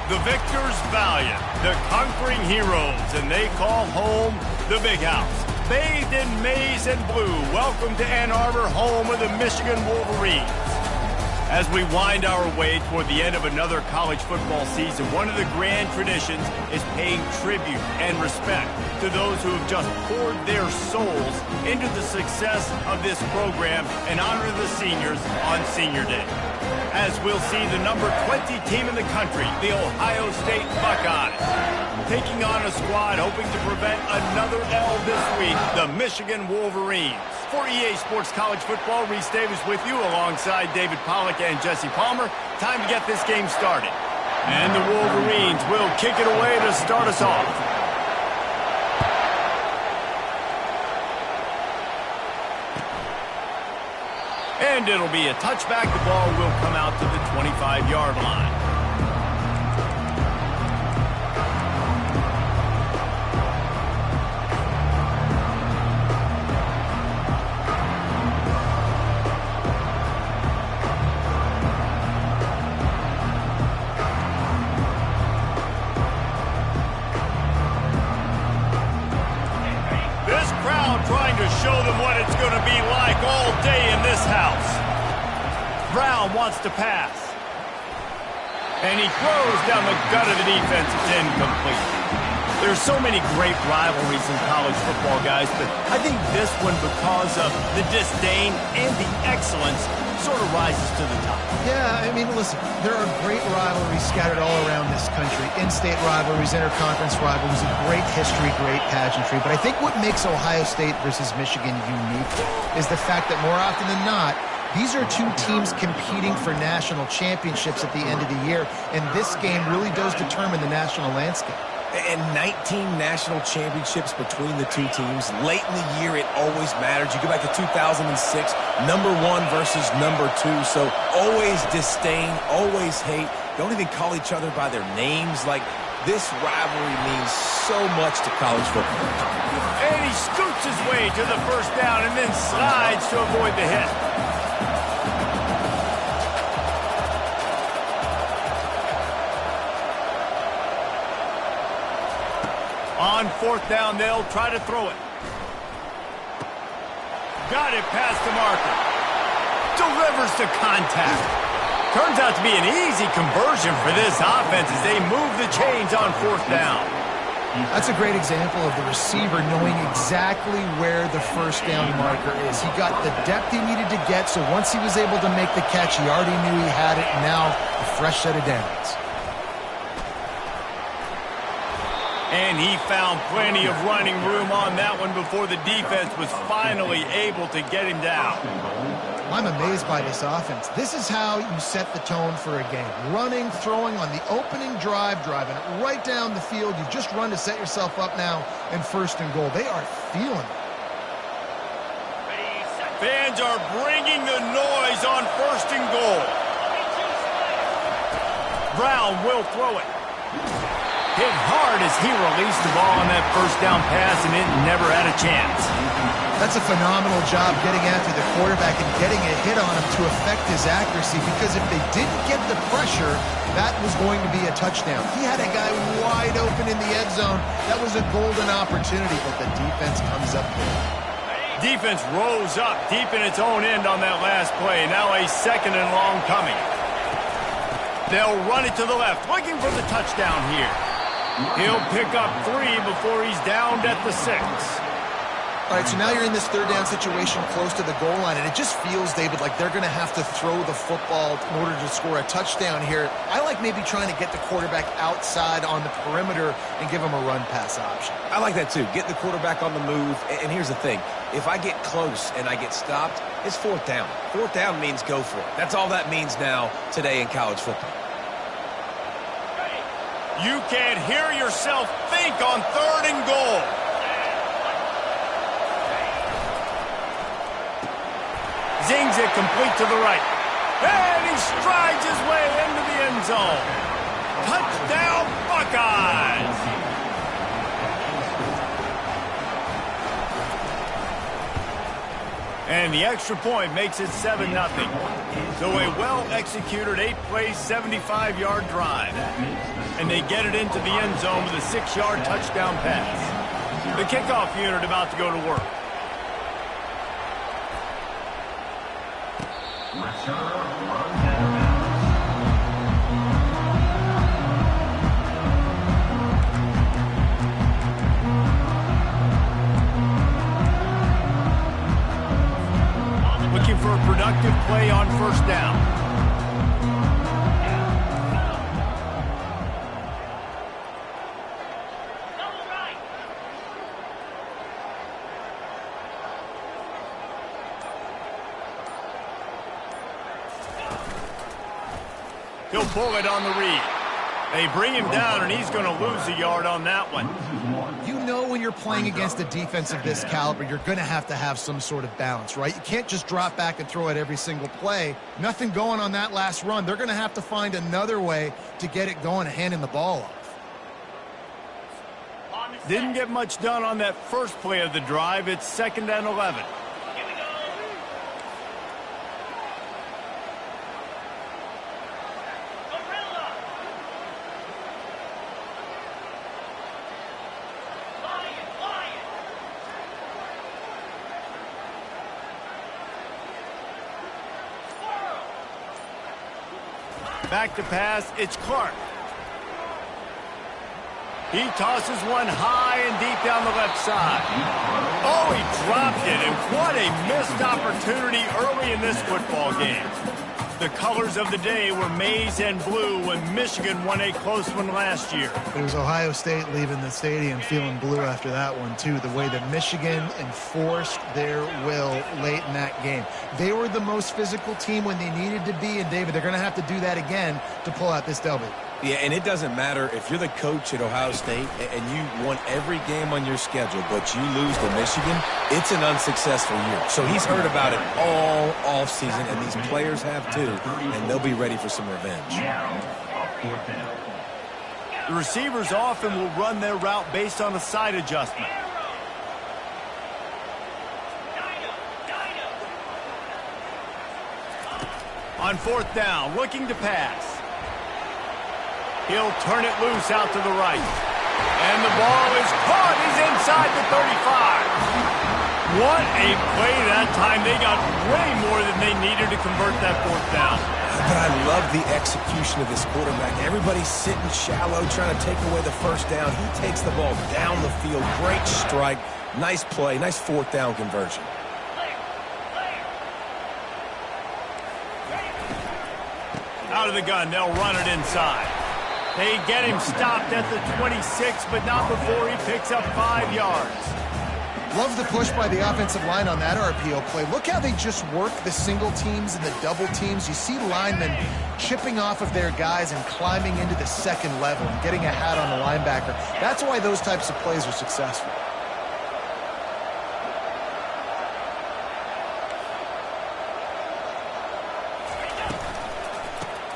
The victors valiant, the conquering heroes, and they call home the Big House. Bathed in maize and blue, welcome to Ann Arbor, home of the Michigan Wolverines. As we wind our way toward the end of another college football season, one of the grand traditions is paying tribute and respect to those who have just poured their souls into the success of this program and honor the seniors on Senior Day. As we'll see the number 20 team in the country, the Ohio State Buckeyes, taking on a squad hoping to prevent another L this week, the Michigan Wolverines. For EA Sports College Football, Reese Davis with you alongside David Pollack and Jesse Palmer. Time to get this game started. And the Wolverines will kick it away to start us off. And it'll be a touchback. The ball will come out to the 25-yard line. This crowd trying to show them what it's going to be like all day in this house. Brown wants to pass. And he throws down the gut of the defense. It's incomplete. There's so many great rivalries in college football, guys, but I think this one, because of the disdain and the excellence, sort of rises to the top. Yeah, I mean, listen, there are great rivalries scattered all around this country. In-state rivalries, interconference rivalries, a great history, great pageantry. But I think what makes Ohio State versus Michigan unique is the fact that more often than not, these are two teams competing for national championships at the end of the year, and this game really does determine the national landscape. And 19 national championships between the two teams. Late in the year, it always matters. You go back to 2006, number 1 versus number 2. So always disdain, always hate. Don't even call each other by their names. Like, this rivalry means so much to college football. And he scoots his way to the first down and then slides to avoid the hit. On fourth down, they'll try to throw it. Got it past the marker. Delivers to contact. Turns out to be an easy conversion for this offense as they move the chains on fourth down. That's a great example of the receiver knowing exactly where the first down marker is. He got the depth he needed to get, so once he was able to make the catch, he already knew he had it, and now a fresh set of downs. And he found plenty of running room on that one before the defense was finally able to get him down. I'm amazed by this offense. This is how you set the tone for a game. Running, throwing on the opening drive, driving it right down the field. You've just run to set yourself up now in first and goal. They are feeling it. Fans are bringing the noise on first and goal. Brown will throw it. Hit hard as he released the ball on that first down pass, and it never had a chance. That's a phenomenal job getting after the quarterback and getting a hit on him to affect his accuracy, because if they didn't get the pressure, that was going to be a touchdown. He had a guy wide open in the end zone. That was a golden opportunity, but the defense comes up big. Defense rose up deep in its own end on that last play. Now a second and long coming. They'll run it to the left, looking for the touchdown here. He'll pick up 3 before he's downed at the 6. All right, so now you're in this third down situation close to the goal line, and it just feels, David, like they're going to have to throw the football in order to score a touchdown here. I like maybe trying to get the quarterback outside on the perimeter and give him a run-pass option. I like that, too. Get the quarterback on the move. And here's the thing. If I get close and I get stopped, it's fourth down. Fourth down means go for it. That's all that means now today in college football. You can't hear yourself think on third and goal. Zings it complete to the right. And he strides his way into the end zone. Touchdown, Buckeyes! And the extra point makes it 7-0. So a well-executed 8-play, 75-yard drive. and they get it into the end zone with a 6-yard touchdown pass. The kickoff unit about to go to work. Looking for a productive play on first down. He'll pull it on the read. They bring him down, and he's going to lose a yard on that one. You know when you're playing against a defense of this caliber, you're going to have some sort of balance, right? You can't just drop back and throw it every single play. Nothing going on that last run. They're going to have to find another way to get it going and handing the ball off. Didn't get much done on that first play of the drive. It's 2nd and 11. Back to pass, it's Clark. He tosses one high and deep down the left side. Oh, he dropped it, and what a missed opportunity early in this football game. The colors of the day were maize and blue when Michigan won a close one last year. It was Ohio State leaving the stadium feeling blue after that one, too. The way that Michigan enforced their will late in that game. They were the most physical team when they needed to be, and, David, they're going to have to do that again to pull out this W. Yeah, and it doesn't matter if you're the coach at Ohio State and you won every game on your schedule, but you lose to Michigan, it's an unsuccessful year. So he's heard about it all offseason, and these players have too, and they'll be ready for some revenge. The receivers often will run their route based on a side adjustment. On 4th down, looking to pass. He'll turn it loose out to the right. And the ball is caught. He's inside the 35. What a play that time. They got way more than they needed to convert that 4th down. But I love the execution of this quarterback. Everybody's sitting shallow, trying to take away the first down. He takes the ball down the field. Great strike. Nice play. Nice 4th down conversion. Out of the gun, they'll run it inside. They get him stopped at the 26, but not before he picks up 5 yards. Love the push by the offensive line on that RPO play. Look how they just work the single teams and the double teams. You see linemen chipping off of their guys and climbing into the second level and getting a hat on the linebacker. That's why those types of plays are successful.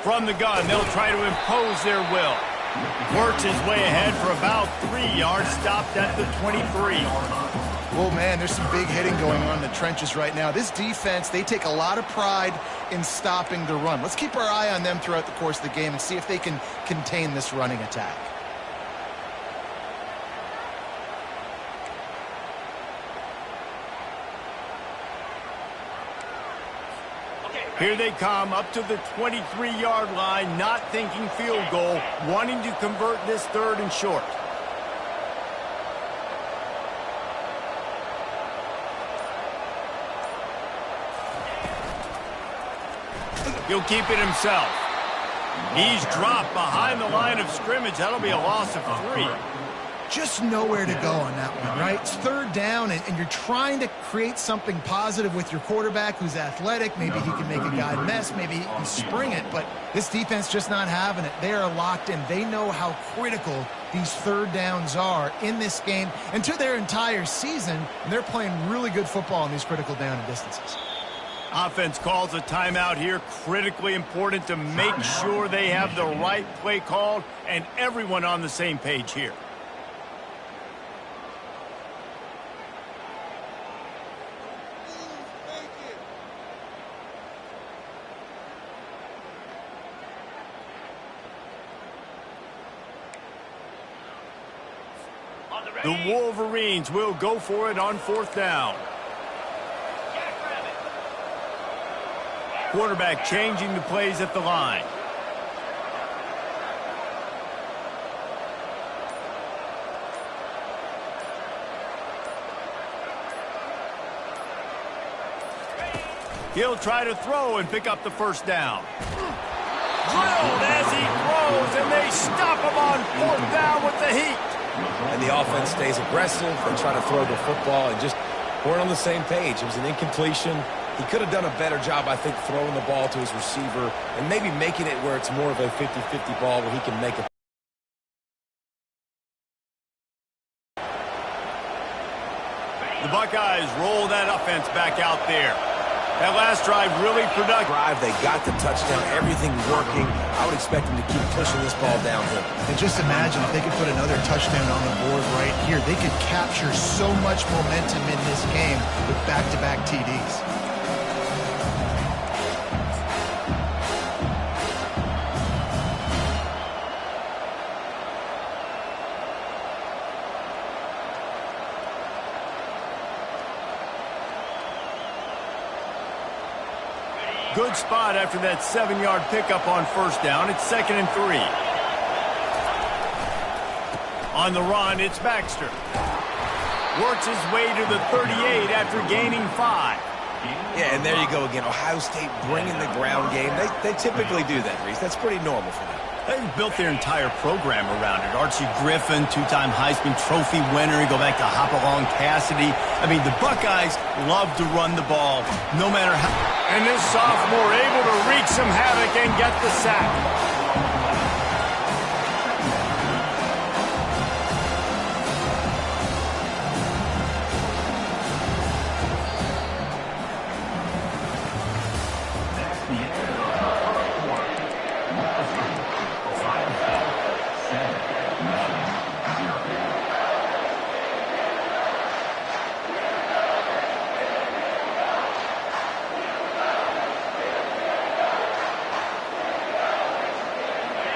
From the gun, they'll try to impose their will. Works his way ahead for about 3 yards, stopped at the 23. Oh, man, there's some big hitting going on in the trenches right now. This defense, they take a lot of pride in stopping the run. Let's keep our eye on them throughout the course of the game and see if they can contain this running attack. Here they come up to the 23-yard line, not thinking field goal, wanting to convert this 3rd and short. He'll keep it himself. He's dropped behind the line of scrimmage. That'll be a loss of 3. Just nowhere to go on that one, right? It's 3rd down, and you're trying to create something positive with your quarterback who's athletic. Maybe he can make a guy miss. Maybe he can spring it, but this defense just not having it. They are locked in. They know how critical these 3rd downs are in this game and to their entire season, and they're playing really good football in these critical down and distances. Offense calls a timeout here. Critically important to make sure they have the right play called and everyone on the same page here. The Wolverines will go for it on 4th down. Quarterback changing the plays at the line. He'll try to throw and pick up the 1st down. Drilled as he throws, and they stop him on 4th down with the heat. And the offense stays aggressive. They try to throw the football and just weren't on the same page. It was an incompletion. He could have done a better job, I think, throwing the ball to his receiver and maybe making it where it's more of a 50-50 ball where he can make a. The Buckeyes roll that offense back out there. That last drive really productive. They got the touchdown, everything working. I would expect them to keep pushing this ball downhill. And just imagine if they could put another touchdown on the board right here. They could capture so much momentum in this game with back-to-back TDs. Good spot after that 7-yard pickup on 1st down. It's 2nd and 3. On the run, it's Baxter. Works his way to the 38 after gaining 5. Yeah, and there you go again. Ohio State bringing the ground game. They typically do that, Reese. That's pretty normal for them. They've built their entire program around it. Archie Griffin, 2-time Heisman Trophy winner. You go back to Hopalong Cassidy. I mean, the Buckeyes love to run the ball, no matter how. And this sophomore able to wreak some havoc and get the sack.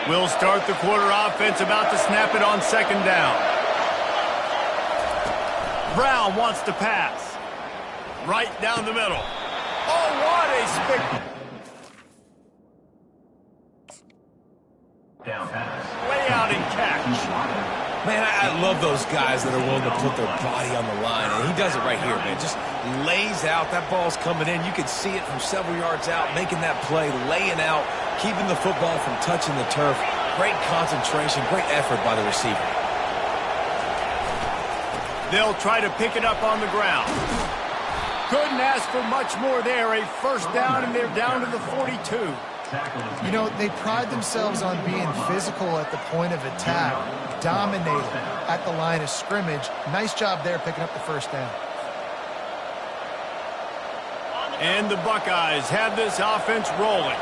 We'll start the quarter offense, about to snap it on 2nd down. Brown wants to pass. Right down the middle. Oh, what a down pass. Way out and catch. Man, I love those guys that are willing to put their body on the line, and he does it right here, man. Just lays out. That ball's coming in. You can see it from several yards out, making that play, laying out, keeping the football from touching the turf. Great concentration, great effort by the receiver. They'll try to pick it up on the ground. Couldn't ask for much more there. A 1st down, and they're down to the 42. You know, they pride themselves on being physical at the point of attack, dominating at the line of scrimmage. Nice job there picking up the 1st down. And the Buckeyes have this offense rolling.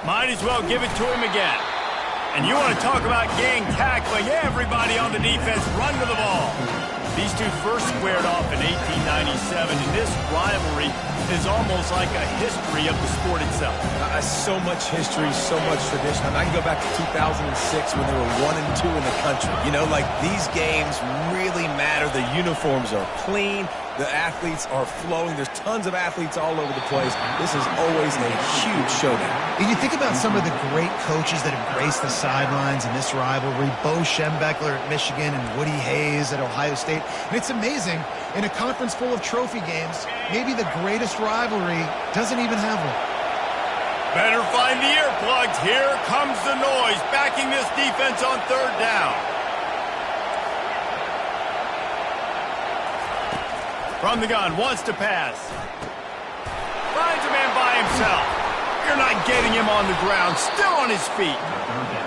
Might as well give it to him again. And you want to talk about gang tackling. Everybody on the defense run to the ball. These two first squared off in 1897, and this rivalry is almost like a history of the sport itself. So much history, so much tradition. I can go back to 2006 when they were 1 and 2 in the country. You know, like, these games really matter. The uniforms are clean. The athletes are flowing. There's tons of athletes all over the place. This is always a huge showdown. And you think about some of the great coaches that have graced the sidelines in this rivalry. Bo Schembechler at Michigan and Woody Hayes at Ohio State. And it's amazing, in a conference full of trophy games, maybe the greatest rivalry doesn't even have one. Better find the earplugs. Here comes the noise, backing this defense on 3rd down. From the gun, wants to pass. Finds a man by himself. You're not getting him on the ground, still on his feet.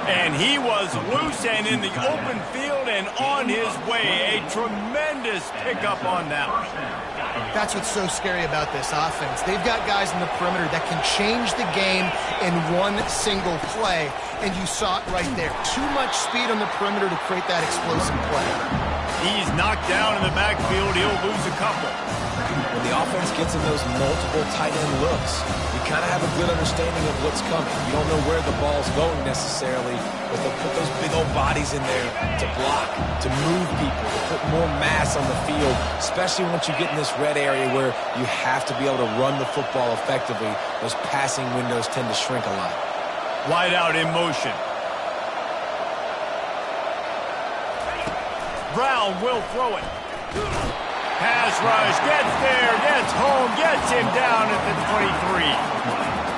And he was loose and in the open field and on his way. A tremendous pickup on that one. That's what's so scary about this offense. They've got guys in the perimeter that can change the game in one single play, and you saw it right there. Too much speed on the perimeter to create that explosive play. He's knocked down in the backfield. He'll lose a couple. When the offense gets in those multiple tight end looks, you kind of have a good understanding of what's coming. You don't know where the ball's going necessarily, but they'll put those big old bodies in there to block, to move people, to put more mass on the field, especially once you get in this red area where you have to be able to run the football effectively. Those passing windows tend to shrink a lot. Wide out in motion. Brown will throw it. Pass rush, gets there, gets home, gets him down at the 23.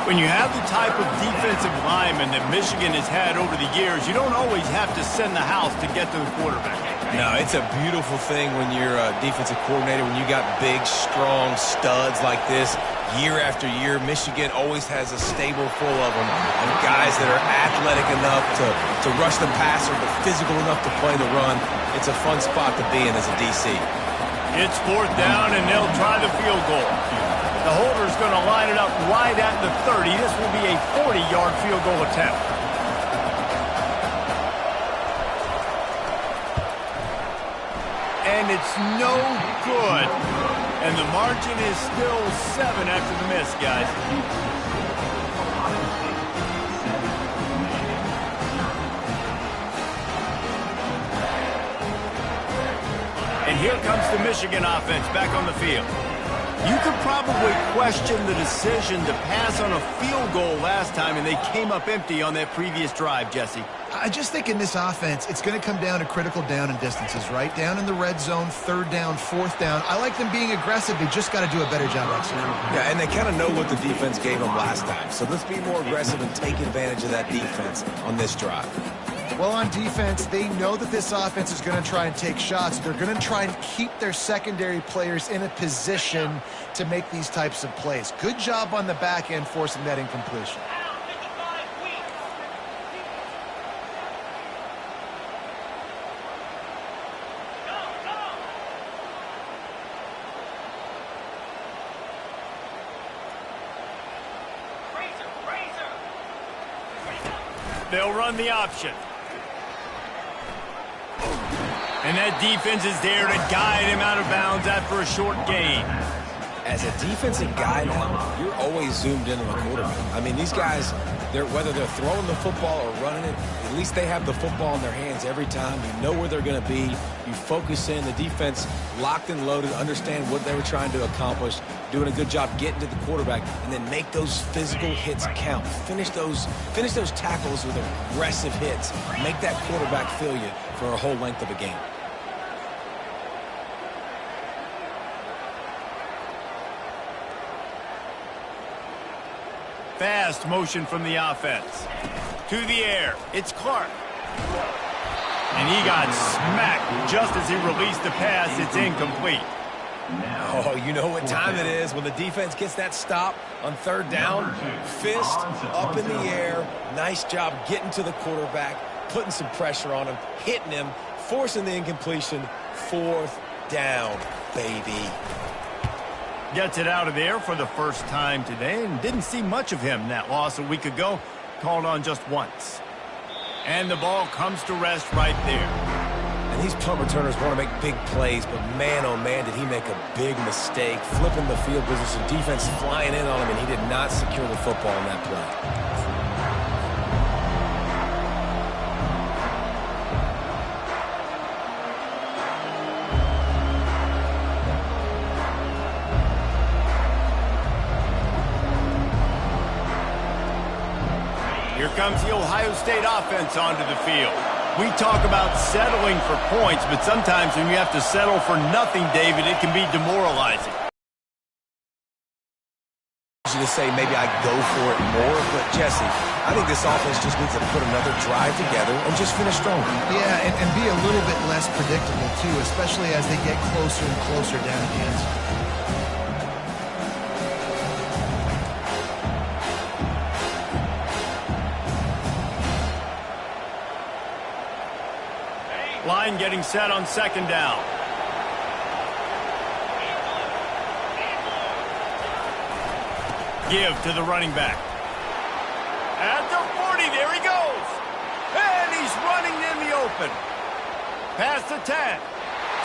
When you have the type of defensive lineman that Michigan has had over the years, you don't always have to send the house to get to the quarterback. No, it's a beautiful thing when you're a defensive coordinator, when you got big, strong studs like this. Year after year, Michigan always has a stable full of them, of guys that are athletic enough to rush the passer, but physical enough to play the run. It's a fun spot to be in as a DC. It's 4th down, and they'll try the field goal. The holder's going to line it up right at the 30. This will be a 40-yard field goal attempt. And it's no good. And the margin is still 7 after the miss, guys. And here comes the Michigan offense back on the field. You could probably question the decision to pass on a field goal last time, and they came up empty on that previous drive, Jesse. I just think in this offense, it's going to come down to critical down and distances, right? Down in the red zone, 3rd down, 4th down. I like them being aggressive. They just got to do a better job executing. Yeah, and they kind of know what the defense gave them last time. So let's be more aggressive and take advantage of that defense on this drive. Well, on defense, they know that this offense is going to try and take shots. They're going to try and keep their secondary players in a position to make these types of plays. Good job on the back end forcing that incompletion. They'll run the option. And that defense is there to guide him out of bounds after a short gain. As a defensive guy now, you're always zoomed in on the quarterback. I mean, these guys, whether they're throwing the football or running it, at least they have the football in their hands every time. You know where they're going to be. You focus in. The defense locked and loaded, understand what they were trying to accomplish, doing a good job getting to the quarterback, and then make those physical hits count. Finish those tackles with aggressive hits. Make that quarterback feel you for a whole length of a game. Fast motion from the offense. To the air. It's Clark. And he got smacked just as he released the pass. It's incomplete. Oh, you know what time it is when the defense gets that stop on 3rd down. Fist up in the air. Nice job getting to the quarterback, putting some pressure on him, hitting him, forcing the incompletion. 4th down, baby. Gets it out of there for the first time today and didn't see much of him. That loss a week ago, called on just once. And the ball comes to rest right there. And these punt returners want to make big plays, but man, oh man, did he make a big mistake. Flipping the field position, defense flying in on him, and he did not secure the football in that play. Here comes the Ohio State offense onto the field. We talk about settling for points, but sometimes when you have to settle for nothing, David, it can be demoralizing. To say maybe I go for it more, but Jesse, I think this offense just needs to put another drive together and just finish stronger. Yeah, and be a little bit less predictable, too, especially as they get closer and closer down at the end zone. Line getting set on 2nd down. Give to the running back. At the 40, there he goes. And he's running in the open. Past the 10.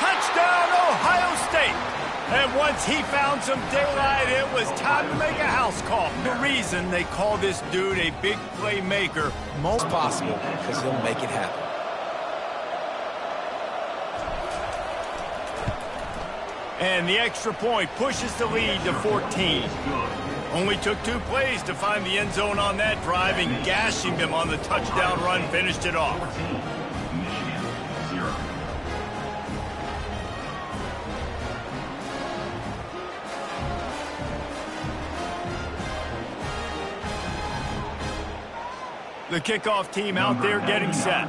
Touchdown, Ohio State. And once he found some daylight, it was time to make a house call. The reason they call this dude a big playmaker, Most possible, because he'll make it happen. And the extra point pushes the lead to 14. Only took 2 plays to find the end zone on that drive, and gashing them on the touchdown run finished it off. The kickoff team out there getting set.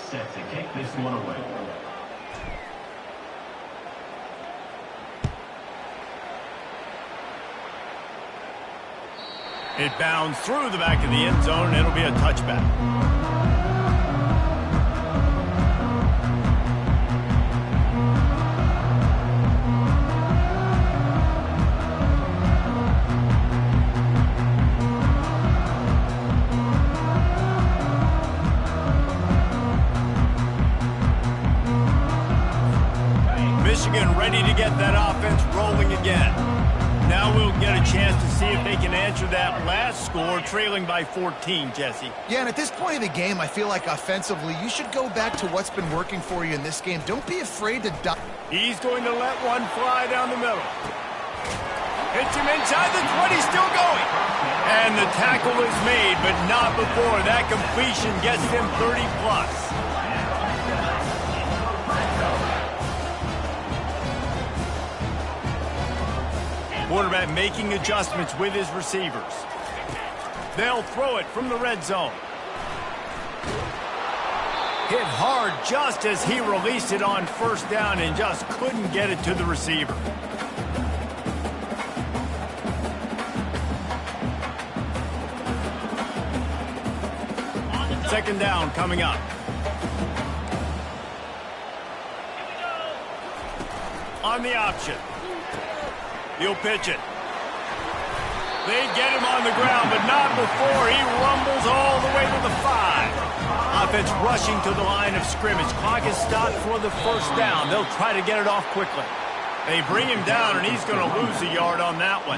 Set to kick this one away. It bounds through the back of the end zone, and it'll be a touchback. Michigan ready to get that offense rolling again. Now we'll get a chance to see if they can answer that last score, trailing by 14, Jesse. Yeah, and at this point of the game, I feel like offensively, you should go back to what's been working for you in this game. Don't be afraid to dive. He's going to let one fly down the middle. Hits him inside the 20, still going. And the tackle is made, but not before that completion gets them 30+. Quarterback making adjustments with his receivers. They'll throw it from the red zone. Hit hard just as he released it on first down and just couldn't get it to the receiver. Second down coming up. On the option. He'll pitch it. They get him on the ground, but not before he rumbles all the way to the 5. Offense rushing to the line of scrimmage. Clock is stopped for the first down. They'll try to get it off quickly. They bring him down, and he's going to lose a yard on that one.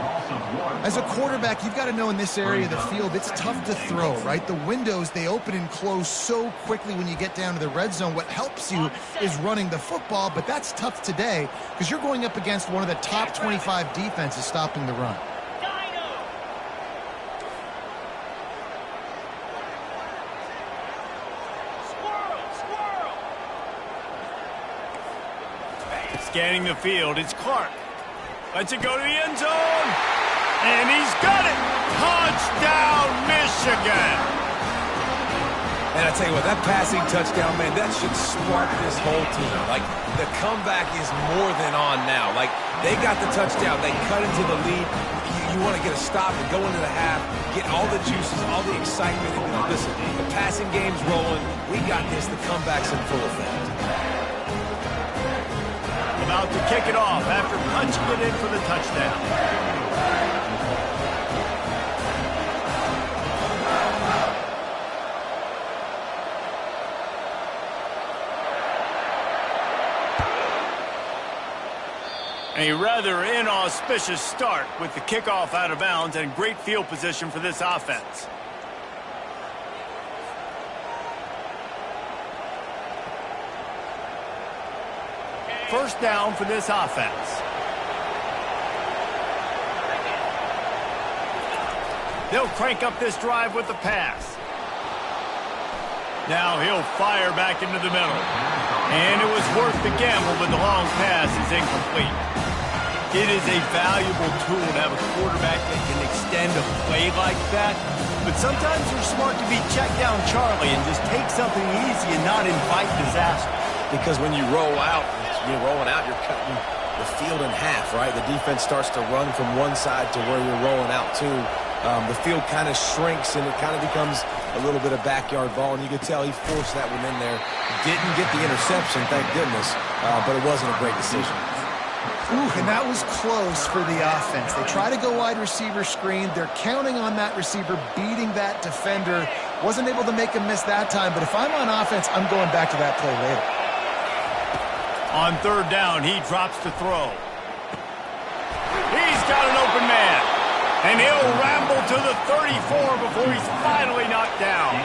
As a quarterback, you've got to know in this area of the field, it's tough to throw, right? The windows, they open and close so quickly when you get down to the red zone. What helps you is running the football, but that's tough today because you're going up against one of the top 25 defenses stopping the run. Scanning the field, it's Clark. Lets it go to the end zone. And he's got it. Touchdown, Michigan. And I tell you what, that passing touchdown, man, that should spark this whole team. Like, the comeback is more than on now. Like, they got the touchdown. They cut into the lead. You want to get a stop and go into the half, get all the juices, all the excitement. And listen, the passing game's rolling. We got this. The comeback's in full effect. About to kick it off after punching it in for the touchdown. A rather inauspicious start with the kickoff out of bounds and great field position for this offense. First down for this offense. They'll crank up this drive with the pass. Now he'll fire back into the middle. And it was worth the gamble, but the long pass is incomplete. It is a valuable tool to have a quarterback that can extend a play like that. But sometimes you're smart to be check down Charlie and just take something easy and not invite disaster. Because when you roll out, you're rolling out, you're cutting the field in half, right? The defense starts to run from one side to where you're rolling out to. The field kind of shrinks, and it kind of becomes a little bit of backyard ball, and you could tell he forced that one in there. Didn't get the interception, thank goodness, but it wasn't a great decision. Ooh, and that was close for the offense. They try to go wide receiver screen. They're counting on that receiver beating that defender. Wasn't able to make him miss that time, but if I'm on offense, I'm going back to that play later. On third down, he drops to throw. And he'll ramble to the 34 before he's finally knocked down.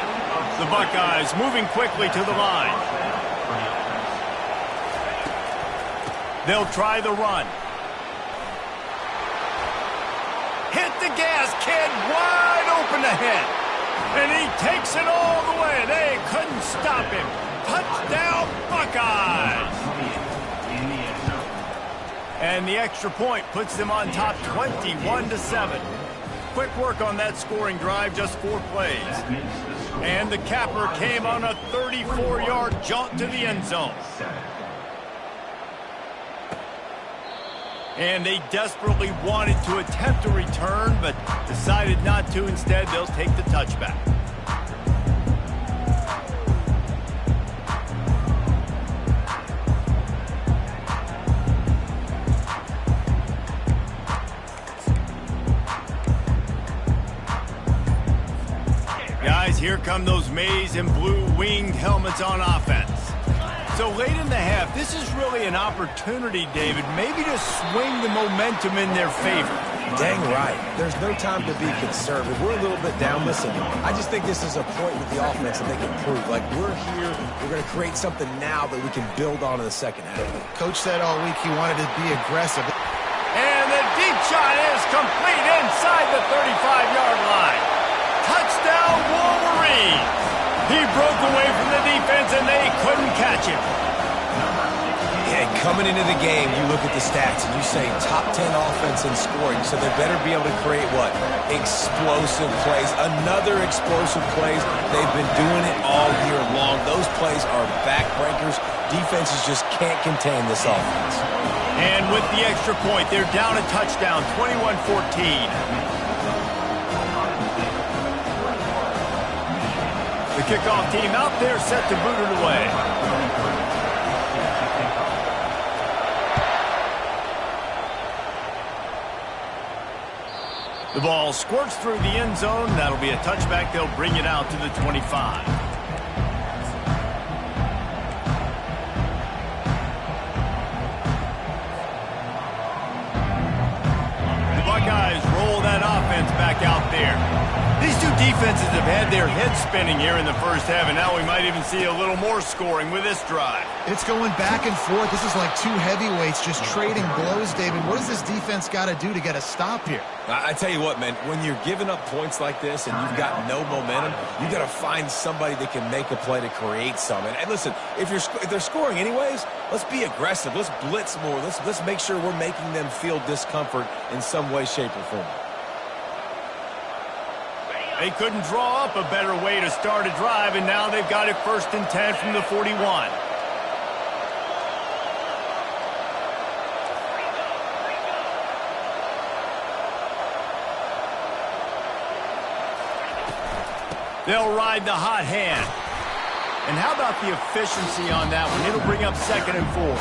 The Buckeyes moving quickly to the line. They'll try the run. Hit the gas, kid, wide open ahead. And he takes it all the way. They couldn't stop him. Touchdown, Buckeyes. And the extra point puts them on top 21-7. Quick work on that scoring drive, just 4 plays. And the capper came on a 34-yard jaunt to the end zone. And they desperately wanted to attempt a return, but decided not to. Instead, they'll take the touchback. Guys, here come those maize and blue winged helmets on offense. So late in the half, this is really an opportunity, David, maybe to swing the momentum in their favor. Dang right. There's no time to be conservative. We're a little bit down. Listen, I just think this is a point with the offense that they can prove. Like, we're here, we're going to create something now that we can build on in the second half. Coach said all week he wanted to be aggressive. And the deep shot is complete inside the 35-yard line. Touchdown, Wolverines! He broke away from the defense, and they couldn't catch him. Yeah, coming into the game, you look at the stats, and you say top 10 offense in scoring, so they better be able to create what? Explosive plays. Another explosive plays. They've been doing it all year long. Those plays are backbreakers. Defenses just can't contain this offense. And with the extra point, they're down a touchdown, 21-14. The kickoff team out there set to boot it away. The ball squirts through the end zone. That'll be a touchback. They'll bring it out to the 25. The Buckeyes roll that offense back out there. These two defenses have had their heads spinning here in the first half, and now we might even see a little more scoring with this drive. It's going back and forth. This is like two heavyweights just trading blows, David. What does this defense got to do to get a stop here? I tell you what, man, when you're giving up points like this and you've got no momentum, you got to find somebody that can make a play to create some. And listen, if they're scoring anyways, let's be aggressive. Let's blitz more. Let's make sure we're making them feel discomfort in some way, shape, or form. They couldn't draw up a better way to start a drive, and now they've got it 1st and 10 from the 41. They'll ride the hot hand. And how about the efficiency on that one? It'll bring up 2nd and 4.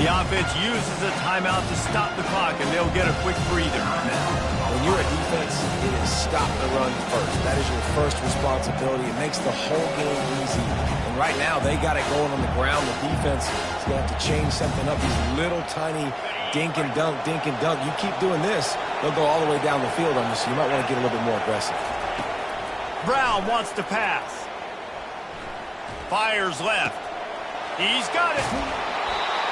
The offense uses a timeout to stop the clock, and they'll get a quick breather. When you're a defense, it is stop the run first. That is your first responsibility. It makes the whole game easy. And right now, they got it going on the ground. The defense is going to have to change something up. These little tiny dink and dunk, dink and dunk. You keep doing this, they'll go all the way down the field on you, so you might want to get a little bit more aggressive. Brown wants to pass. Fires left. He's got it.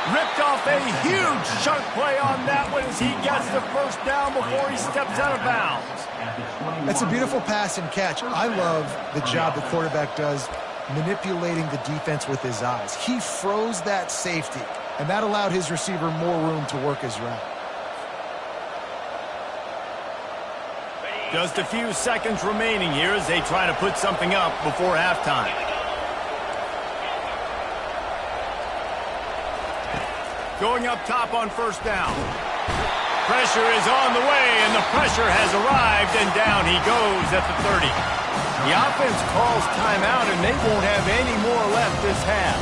Ripped off a huge chunk play on that one as he gets the first down before he steps out of bounds. It's a beautiful pass and catch. I love the job the quarterback does manipulating the defense with his eyes. He froze that safety, and that allowed his receiver more room to work his route. Just a few seconds remaining here as they try to put something up before halftime. Going up top on 1st down. Pressure is on the way, and the pressure has arrived, and down he goes at the 30. The offense calls timeout, and they won't have any more left this half.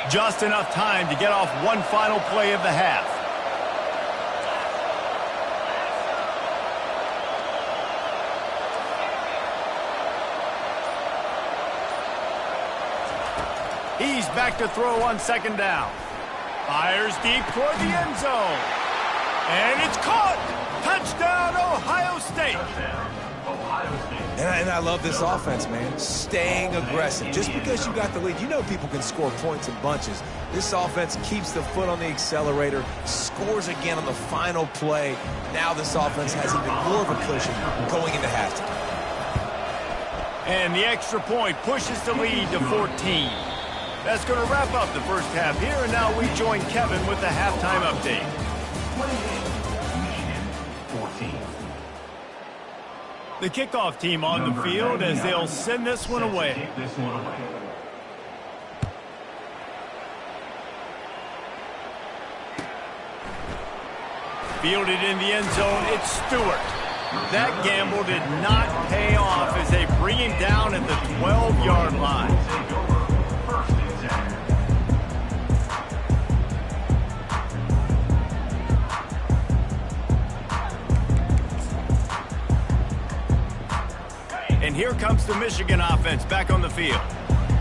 Just enough time to get off one final play of the half. He's back to throw on second down. Fires deep toward the end zone. And it's caught. Touchdown, Ohio State. And I love this offense, man. Staying aggressive. Just because you got the lead, you know people can score points in bunches. This offense keeps the foot on the accelerator, scores again on the final play. Now this offense has even more of a cushion going into halftime. And the extra point pushes the lead to 14. That's going to wrap up the first half here, and now we join Kevin with the halftime update. 28, Michigan, 14. The kickoff team on the field as they'll send this one away. Take this one away. Fielded in the end zone, it's Stewart. That gamble did not pay off as they bring him down at the 12-yard line. Take over. First and 10. And here comes the Michigan offense back on the field.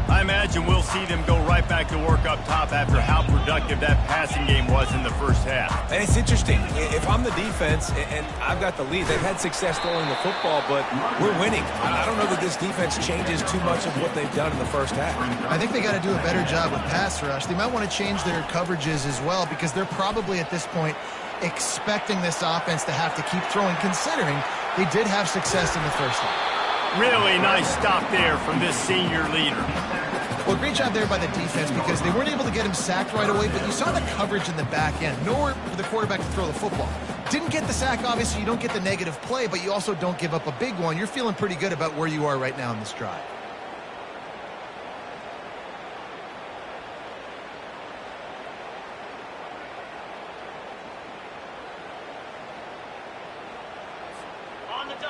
I imagine we'll see them go right back to work up top after how productive that passing game was in the first half. And it's interesting. If I'm the defense and I've got the lead, they've had success throwing the football, but we're winning. I don't know that this defense changes too much of what they've done in the first half. I think they got to do a better job with pass rush. They might want to change their coverages as well because they're probably at this point expecting this offense to have to keep throwing, considering they did have success in the first half. Really nice stop there from this senior leader. Well, great job there by the defense because they weren't able to get him sacked right away, but you saw the coverage in the back end. Nowhere for the quarterback to throw the football. Didn't get the sack, obviously. You don't get the negative play, but you also don't give up a big one. You're feeling pretty good about where you are right now in this drive.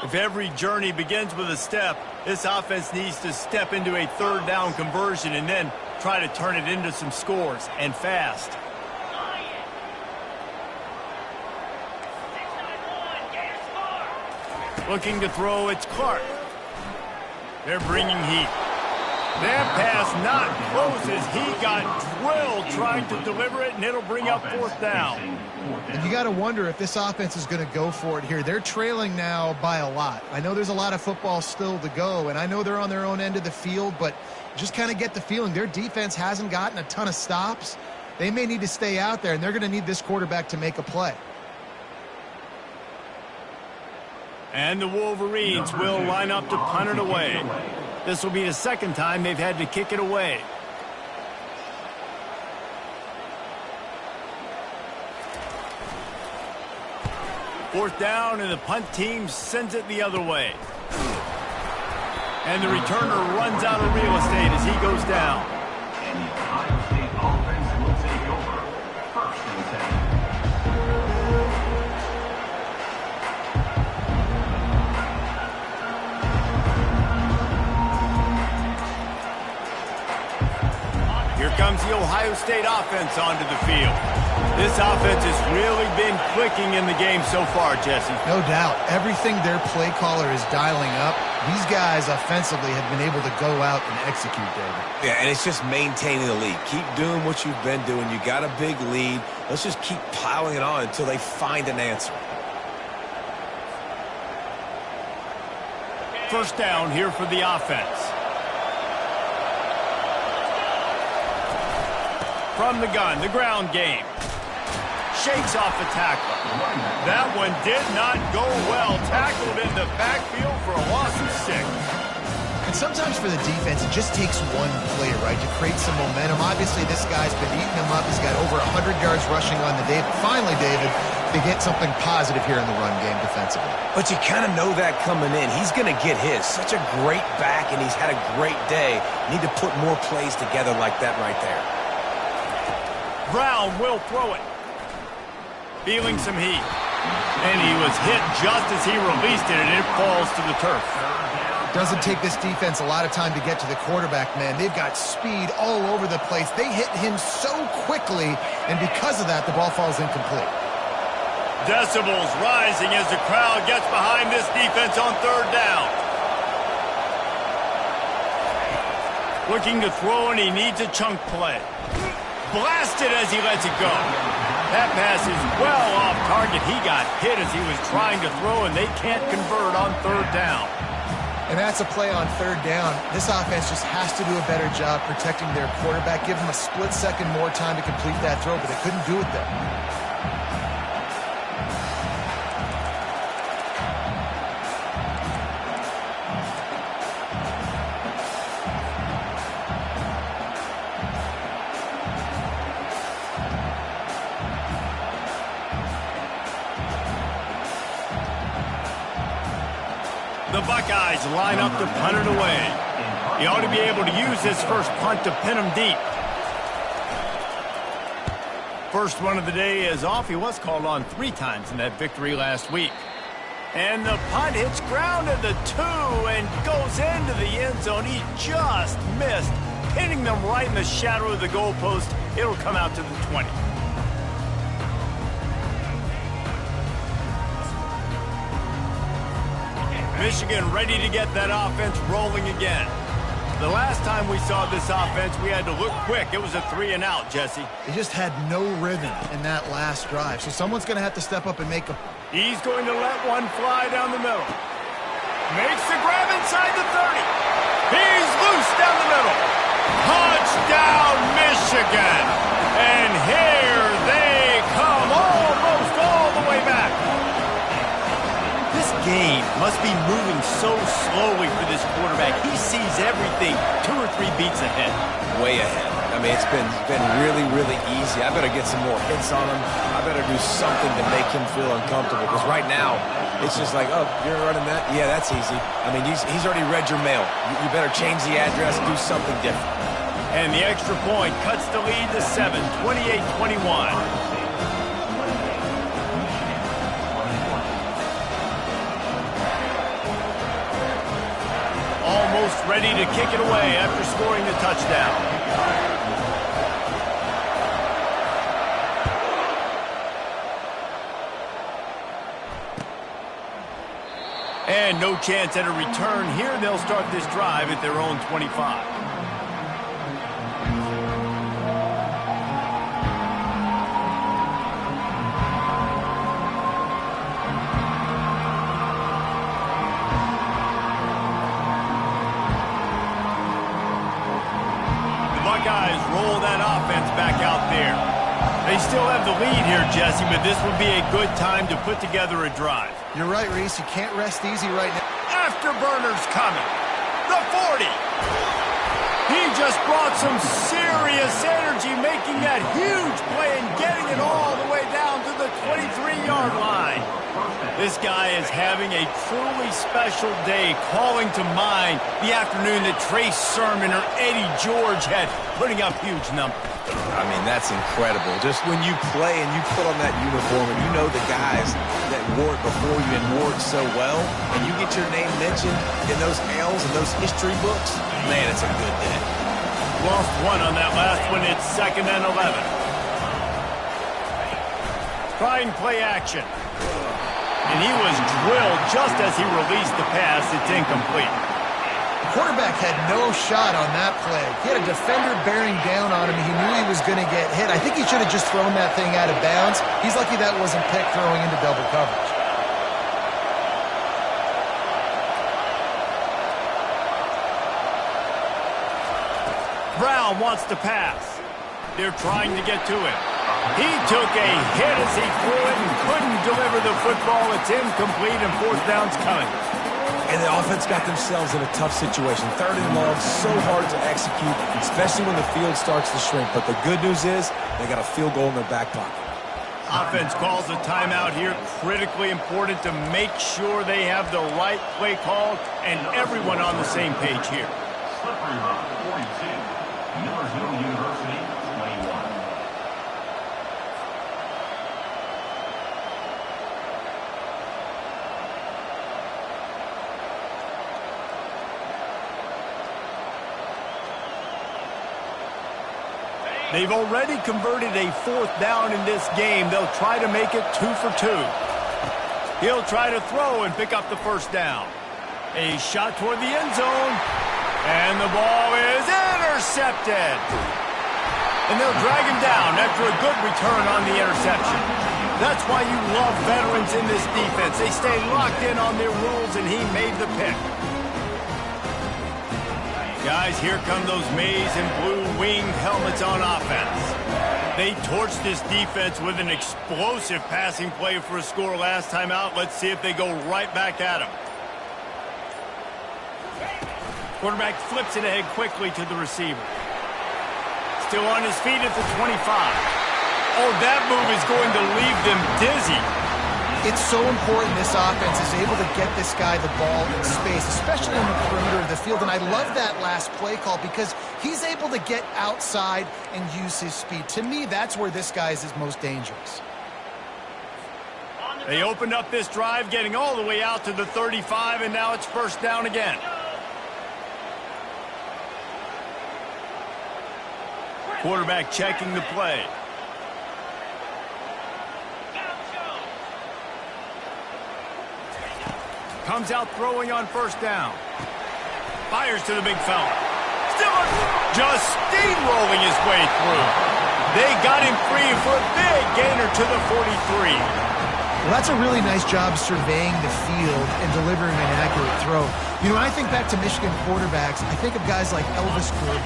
If every journey begins with a step, this offense needs to step into a third down conversion and then try to turn it into some scores, and fast. Looking to throw, it's Clark. They're bringing heat. That pass not close as he got drilled trying to deliver it, and it'll bring up fourth down. And you got to wonder if this offense is going to go for it here. They're trailing now by a lot. I know there's a lot of football still to go, and I know they're on their own end of the field, but just kind of get the feeling their defense hasn't gotten a ton of stops. They may need to stay out there, and they're going to need this quarterback to make a play. And the Wolverines will line up to punt it away. This will be the second time they've had to kick it away. Fourth down, and the punt team sends it the other way. And the returner runs out of real estate as he goes down. And the Ohio State offense will take over. First and 10. Here comes the Ohio State offense onto the field. This offense has really been clicking in the game so far, Jesse. No doubt. Everything their play caller is dialing up, these guys offensively have been able to go out and execute, David. Yeah, and it's just maintaining the lead. Keep doing what you've been doing. You got a big lead. Let's just keep piling it on until they find an answer. First down here for the offense. From the gun, the ground game. Shakes off the tackle. That one did not go well. Tackled in the backfield for a loss of 6. And sometimes for the defense, it just takes one play, right, to create some momentum. Obviously, this guy's been eating them up. He's got over 100 yards rushing on the day. But finally, David, they get something positive here in the run game defensively. But you kind of know that coming in. He's going to get his. Such a great back, and he's had a great day. Need to put more plays together like that right there. Brown will throw it. Feeling some heat. And he was hit just as he released it, and it falls to the turf. Doesn't take this defense a lot of time to get to the quarterback, man. They've got speed all over the place. They hit him so quickly, and because of that, the ball falls incomplete. Decibels rising as the crowd gets behind this defense on third down. Looking to throw, and he needs a chunk play. Blasted as he lets it go. That pass is well off target. He got hit as he was trying to throw, and they can't convert on third down. And that's a play on third down. This offense just has to do a better job protecting their quarterback. Give him a split second more time to complete that throw, but they couldn't do it there. The Buckeyes line up to punt it away. He ought to be able to use this first punt to pin him deep. First one of the day is off. He was called on 3 times in that victory last week. And the punt hits ground at the 2 and goes into the end zone. He just missed, hitting them right in the shadow of the goalpost. It'll come out to the 20. Michigan ready to get that offense rolling again. The last time we saw this offense, we had to look quick. It was a 3 and out, Jesse. They just had no rhythm in that last drive, so someone's going to have to step up and make a... He's going to let one fly down the middle. Makes the grab inside the 30. He's loose down the middle. Touchdown, Michigan. And here they come, almost all the way back. This game must be moving so slowly for this quarterback. He sees everything 2 or 3 beats ahead. Way ahead. I mean, it's been really, really easy. I better get some more hits on him. I better do something to make him feel uncomfortable. Because right now, it's just like, oh, you're running that? Yeah, that's easy. I mean, he's already read your mail. You better change the address, do something different. And the extra point cuts the lead to 7, 28-21. Almost ready to kick it away after scoring the touchdown. And no chance at a return here. They'll start this drive at their own 25. Buckeyes roll that offense back out there. They still have the lead here, Jesse, but this would be a good time to put together a drive. You're right, Reese. You can't rest easy right now. Afterburners coming. The 40. He just brought some serious energy, making that huge play and getting it all the way down to the 23-yard line. This guy is having a truly special day, calling to mind the afternoon that Trey Sermon or Eddie George had, putting up huge numbers. I mean, that's incredible. Just when you play and you put on that uniform and you know the guys that wore it before you and wore it so well, and you get your name mentioned in those L's and those history books, man, it's a good day. Lost one on that last one. It's 2nd and 11. Try and play action. And he was drilled just as he released the pass. It's incomplete. The quarterback had no shot on that play. He had a defender bearing down on him. He knew he was going to get hit. I think he should have just thrown that thing out of bounds. He's lucky that wasn't picked throwing into double coverage. Brown wants to pass. They're trying to get to him. He took a hit as he threw it and couldn't deliver the football. It's incomplete and 4th down's coming. And the offense got themselves in a tough situation. 3rd and long, so hard to execute, especially when the field starts to shrink. But the good news is they got a field goal in their back pocket. Offense calls a timeout here. Critically important to make sure they have the right play call and everyone on the same page here. Slippery rock, 42. Millersville University, 21. They've already converted a 4th down in this game. They'll try to make it 2 for 2. He'll try to throw and pick up the 1st down. A shot toward the end zone. And the ball is intercepted. And they'll drag him down after a good return on the interception. That's why you love veterans in this defense. They stay locked in on their rules, and he made the pick. Guys, here come those maize and blue winged helmets on offense. They torched this defense with an explosive passing play for a score last time out. Let's see if they go right back at him. Quarterback flips it ahead quickly to the receiver. Still on his feet at the 25. Oh, that move is going to leave them dizzy. It's so important this offense is able to get this guy the ball in space, especially on the perimeter of the field. And I love that last play call because he's able to get outside and use his speed. To me, that's where this guy is his most dangerous. They opened up this drive, getting all the way out to the 35, and now it's first down again. Quarterback checking the play. Comes out throwing on first down. Fires to the big fella. Still just steamrolling his way through. They got him free for a big gainer to the 43. Well, that's a really nice job surveying the field and delivering an accurate throw. You know, when I think back to Michigan quarterbacks, I think of guys like Elvis Good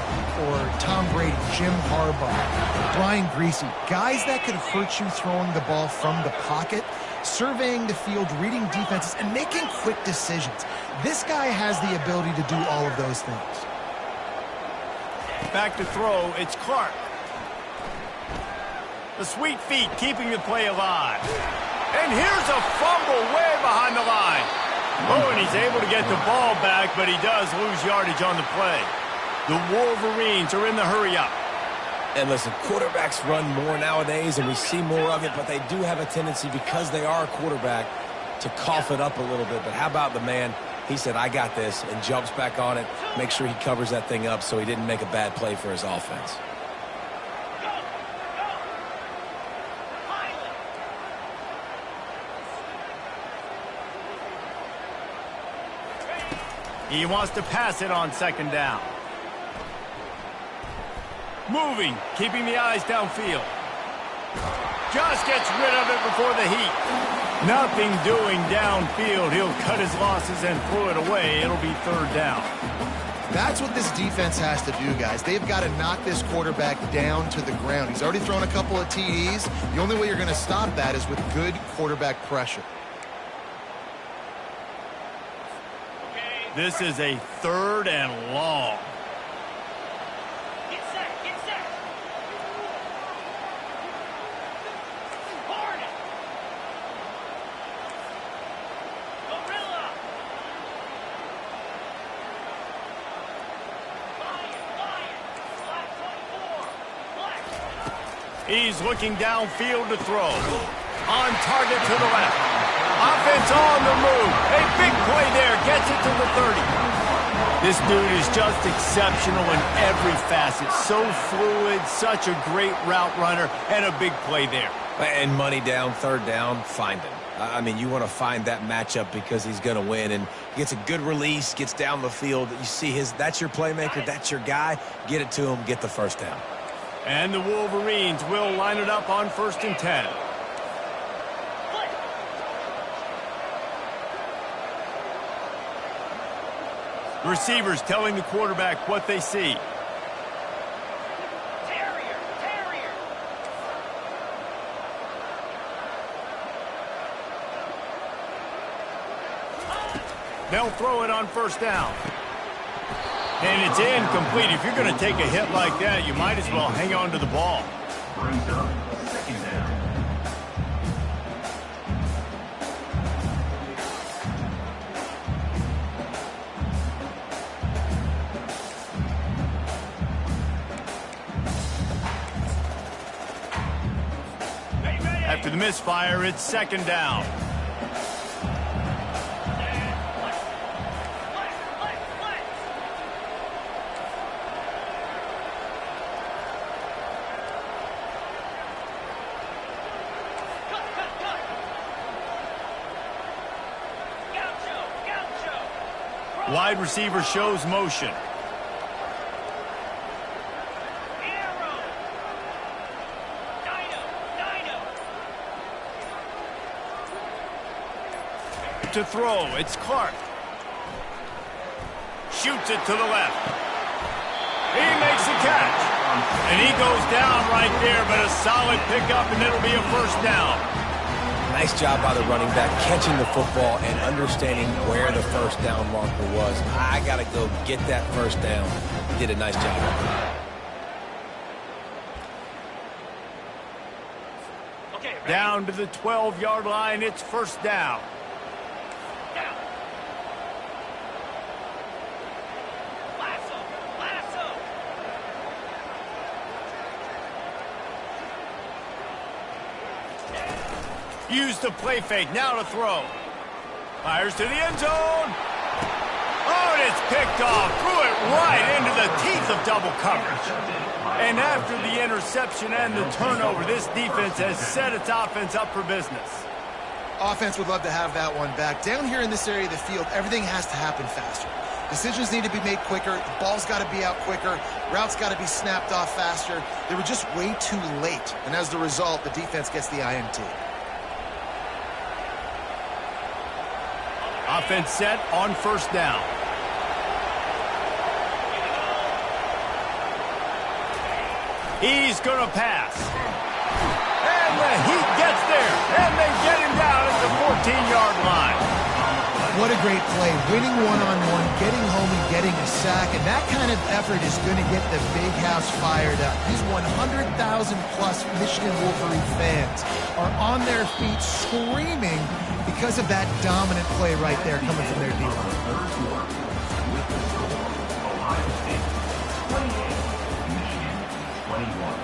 or Tom Brady, Jim Harbaugh, Brian Griese, guys that could hurt you throwing the ball from the pocket, surveying the field, reading defenses, and making quick decisions. This guy has the ability to do all of those things. Back to throw, it's Clark. The sweet feet keeping the play alive. And here's a fumble way behind the line. Oh, and he's able to get the ball back, but he does lose yardage on the play. The Wolverines are in the hurry-up. And listen, quarterbacks run more nowadays, and we see more of it, but they do have a tendency, because they are a quarterback, to cough it up a little bit. But how about the man? He said, I got this, and jumps back on it, make sure he covers that thing up so he didn't make a bad play for his offense. He wants to pass it on second down. Moving, keeping the eyes downfield. Just gets rid of it before the heat. Nothing doing downfield. He'll cut his losses and throw it away. It'll be third down. That's what this defense has to do, guys. They've got to knock this quarterback down to the ground. He's already thrown a couple of TDs. The only way you're going to stop that is with good quarterback pressure. This is a third and long. Get set, get set. Hornet. Gorilla. Lion. Black 24. Black. He's looking downfield to throw. On target to the left. Offense on the move. A big play there. Gets it to the 30. This dude is just exceptional in every facet. So fluid, such a great route runner, and a big play there. And money down, third down, find him. I mean, you want to find that matchup because he's going to win. And he gets a good release, gets down the field. You see that's your playmaker, that's your guy. Get it to him, get the first down. And the Wolverines will line it up on 1st and 10. Receivers telling the quarterback what they see. Terrier. They'll throw it on first down. And it's incomplete. If you're going to take a hit like that, you might as well hang on to the ball. Brings up second down. After the misfire, it's second down. Wide receiver shows motion. to throw. It's Clark. Shoots it to the left. He makes the catch. And he goes down right there, but a solid pickup, and it'll be a first down. Nice job by the running back, catching the football and understanding where the first down marker was. I got to go get that first down. He did a nice job. Okay, ready? Down to the 12-yard line, it's first down. Down. Lasso. Lasso. Use the play fake, now to throw. Fires to the end zone. Oh, and it's picked off. Threw it right into the teeth of double coverage. And after the interception and the turnover, this defense has set its offense up for business. Offense would love to have that one back. Down here in this area of the field, everything has to happen faster. Decisions need to be made quicker. The ball's got to be out quicker. Routes got to be snapped off faster. They were just way too late. And as the result, the defense gets the INT. Offense set on first down. He's going to pass. And the Heat gets there. And they get him down at the 14-yard line. What a great play. Winning one-on-one, getting home and getting a sack. And that kind of effort is going to get the big house fired up. These 100,000-plus Michigan Wolverine fans are on their feet screaming because of that dominant play right there coming from their D-line. Ohio State 28, Michigan 21.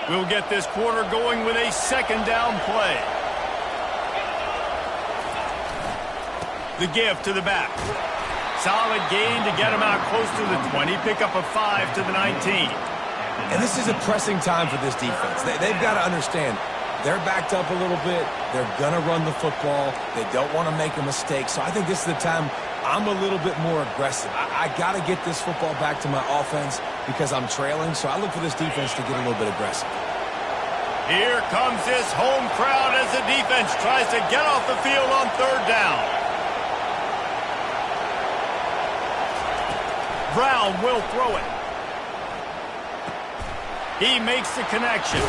We'll get this quarter going with a second down play. The give to the back. Solid gain to get him out close to the 20. Pick up a 5 to the 19. And this is a pressing time for this defense. They've got to understand, they're backed up a little bit. They're going to run the football. They don't want to make a mistake. So I think this is the time I'm a little bit more aggressive. I got to get this football back to my offense because I'm trailing. So I look for this defense to get a little bit aggressive. Here comes this home crowd as the defense tries to get off the field on third down. Brown will throw it. He makes the connection.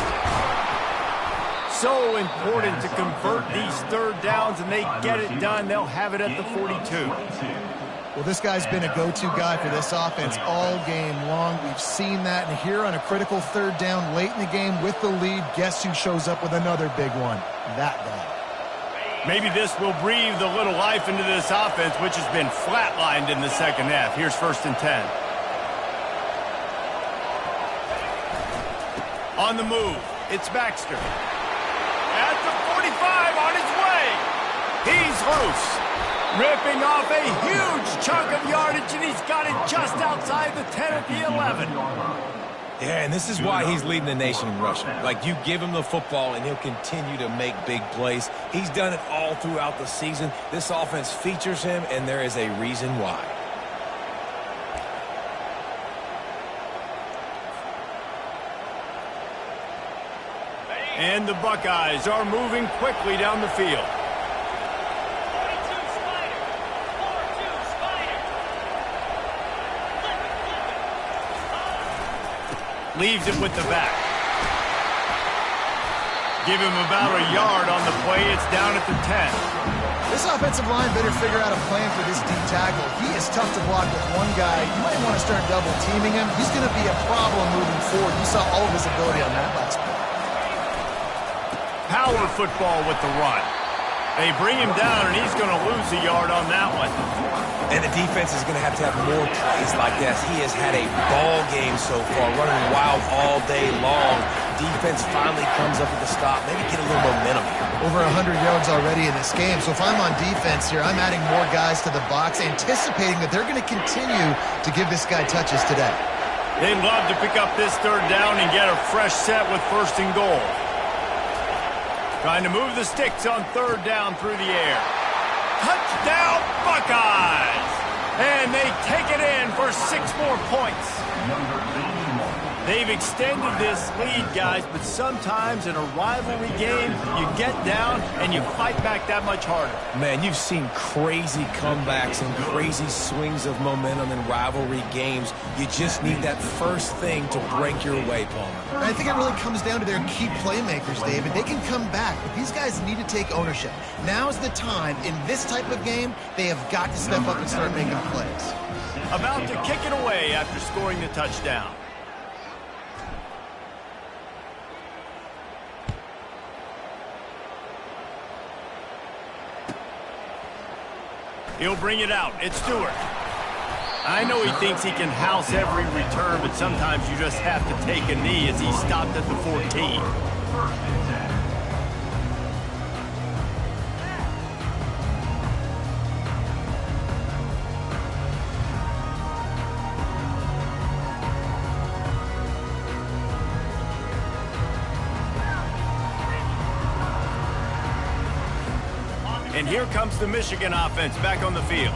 So important to convert these third downs, and they get it done. They'll have it at the 42. Well, this guy's been a go-to guy for this offense all game long. We've seen that, and here on a critical third down late in the game with the lead, guess who shows up with another big one? That guy. Maybe this will breathe a little life into this offense, which has been flatlined in the second half. Here's first and 10. On the move, it's Baxter. At the 45, on his way. He's loose. Ripping off a huge chunk of yardage, and he's got it just outside the 10 at the 11. Yeah, and this is why he's leading the nation in rushing. Like, you give him the football, and he'll continue to make big plays. He's done it all throughout the season. This offense features him, and there is a reason why. And the Buckeyes are moving quickly down the field. 42 Spider. 4-2 Spider. Flip it. Leaves it with the back. Give him about a yard on the play. It's down at the 10. This offensive line better figure out a plan for this D tackle. He is tough to block with one guy. You might want to start double teaming him. He's going to be a problem moving forward. You saw all of his ability on that last play. Power football with the run. They bring him down, and he's going to lose a yard on that one. And the defense is going to have more plays like this. He has had a ball game so far, running wild all day long. Defense finally comes up with a stop. Maybe get a little momentum here. Over 100 yards already in this game. So if I'm on defense here, I'm adding more guys to the box, anticipating that they're going to continue to give this guy touches today. They'd love to pick up this third down and get a fresh set with first and goal. Trying to move the sticks on third down through the air. Touchdown, Buckeyes! And they take it in for 6 more points. They've extended this lead, guys, but sometimes in a rivalry game, you get down and you fight back that much harder. Man, you've seen crazy comebacks and crazy swings of momentum in rivalry games. You just need that first thing to break your way, Palmer. I think it really comes down to their key playmakers, David. They can come back, but these guys need to take ownership. Now's the time. In this type of game, they have got to step up and start making plays. About to kick it away after scoring the touchdown. He'll bring it out. It's Stewart. I know he thinks he can house every return, but sometimes you just have to take a knee as he stopped at the 14. And here comes the Michigan offense back on the field.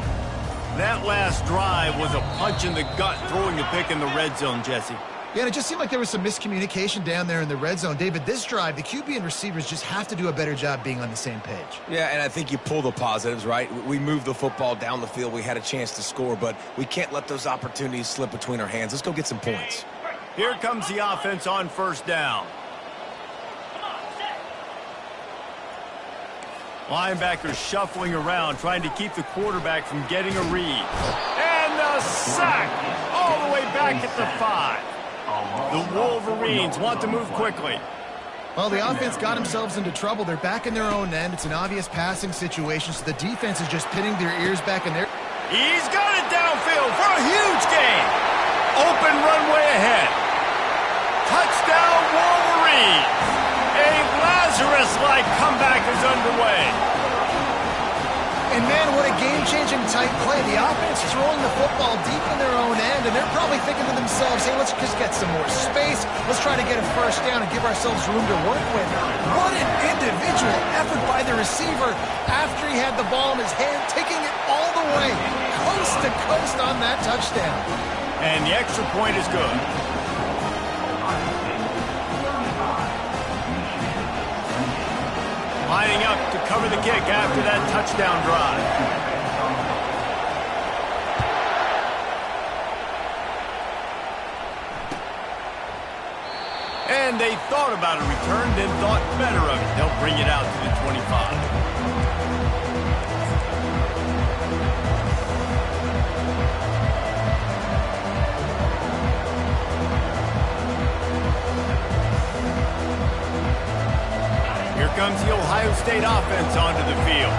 That last drive was a punch in the gut, throwing the pick in the red zone, Jesse. Yeah, and it just seemed like there was some miscommunication down there in the red zone. David, this drive, the QB and receivers just have to do a better job being on the same page. Yeah, and I think you pull the positives, right? We moved the football down the field. We had a chance to score, but we can't let those opportunities slip between our hands. Let's go get some points. Here comes the offense on first down. Linebackers shuffling around, trying to keep the quarterback from getting a read. And a sack all the way back at the 5. The Wolverines want to move quickly. Well, the offense got themselves into trouble. They're back in their own end. It's an obvious passing situation, so the defense is just pinning their ears back in their... He's got it downfield for a huge gain. Open runway ahead. Touchdown, Wolverines. A Lazarus-like comeback is underway. And, man, what a game-changing tight play. The offense is throwing the football deep in their own end, and they're probably thinking to themselves, hey, let's just get some more space. Let's try to get a first down and give ourselves room to work with. What an individual effort by the receiver after he had the ball in his hand, taking it all the way, coast to coast on that touchdown. And the extra point is good. Lining up to cover the kick after that touchdown drive. And they thought about a return, then thought better of it. They'll bring it out to the 25. Here comes the Ohio State offense onto the field.